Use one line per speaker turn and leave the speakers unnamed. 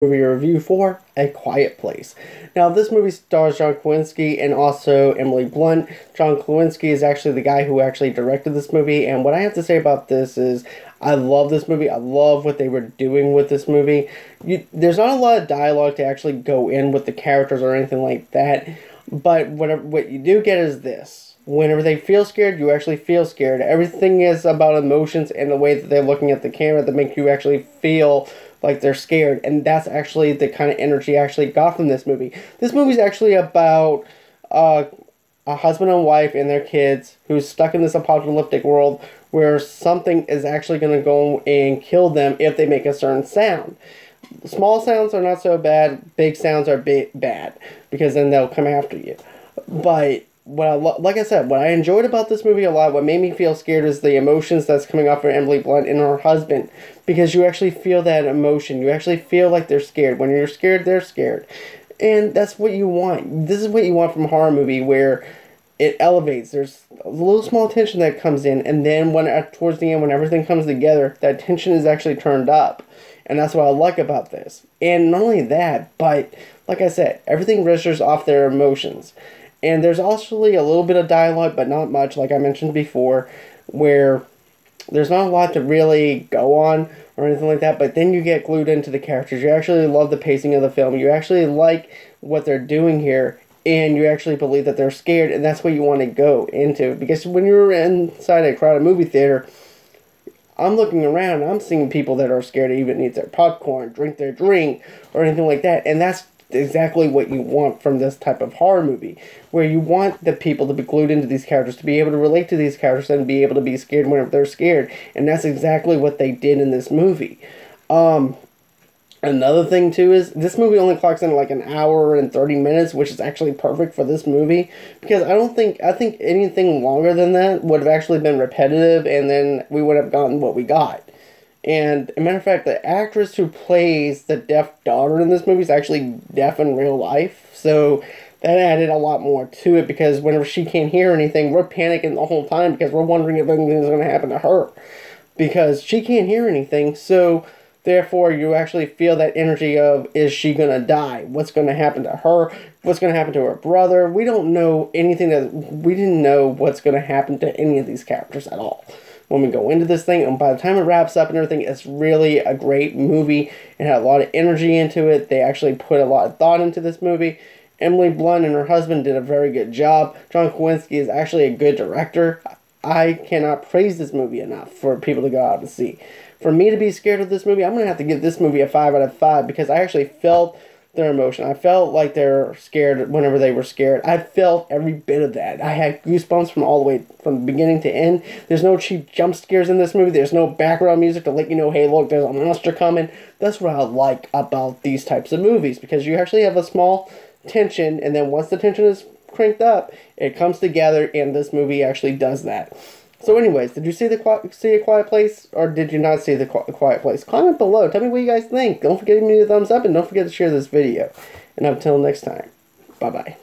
movie review for A Quiet Place. Now, this movie stars John Krasinski and also Emily Blunt. John Krasinski is actually the guy who actually directed this movie, and what I have to say about this is I love this movie. I love what they were doing with this movie. There's not a lot of dialogue to actually go in with the characters or anything like that, but what you do get is this. Whenever they feel scared, you actually feel scared. Everything is about emotions and the way that they're looking at the camera that make you actually feel like they're scared, and that's actually the kind of energy I actually got from this movie. This movie's actually about a husband and wife and their kids who's stuck in this apocalyptic world where something is actually going to go and kill them if they make a certain sound. Small sounds are not so bad, big sounds are bad, because then they'll come after you. But like I said, what I enjoyed about this movie a lot, what made me feel scared is the emotions that's coming off of Emily Blunt and her husband. Because you actually feel that emotion. You actually feel like they're scared. When you're scared, they're scared. And that's what you want. This is what you want from a horror movie, where it elevates. There's a little small tension that comes in, and then towards the end, when everything comes together, that tension is actually turned up. And that's what I like about this. And not only that, but like I said, everything registers off their emotions. And there's also a little bit of dialogue, but not much, like I mentioned before, where there's not a lot to really go on or anything like that, but then you get glued into the characters. You actually love the pacing of the film. You actually like what they're doing here, and you actually believe that they're scared, and that's what you want to go into. Because when you're inside a crowded movie theater, I'm looking around, and I'm seeing people that are scared to even eat their popcorn, drink their drink, or anything like that, and that's exactly what you want from this type of horror movie, where you want the people to be glued into these characters, to be able to relate to these characters, and be able to be scared whenever they're scared, and that's exactly what they did in this movie. Another thing too is this movie only clocks in like an hour and 30 minutes, which is actually perfect for this movie, because I think anything longer than that would have actually been repetitive, and then we would have gotten what we got. And, as a matter of fact, the actress who plays the deaf daughter in this movie is actually deaf in real life. So, that added a lot more to it, because whenever she can't hear anything, we're panicking the whole time, because we're wondering if anything's going to happen to her. Because she can't hear anything, so therefore you actually feel that energy of, is she going to die? What's going to happen to her? What's going to happen to her brother? We don't know anything we didn't know what's going to happen to any of these characters at all when we go into this thing, and by the time it wraps up and everything, it's really a great movie. It had a lot of energy into it. They actually put a lot of thought into this movie. Emily Blunt and her husband did a very good job. John Krasinski is actually a good director. I cannot praise this movie enough for people to go out and see. For me to be scared of this movie, I'm going to have to give this movie a 5 out of 5, because I actually felt their emotion. I felt like they're scared whenever they were scared. I felt every bit of that. I had goosebumps from all the way from beginning to end. There's no cheap jump scares in this movie. There's no background music to let you know, hey, look, there's a monster coming. That's what I like about these types of movies, because you actually have a small tension, and then once the tension is cranked up, it comes together, and this movie actually does that. So anyways, did you see A Quiet Place, or did you not see A Quiet Place? Comment below. Tell me what you guys think. Don't forget to give me a thumbs up, and don't forget to share this video. And until next time, bye-bye.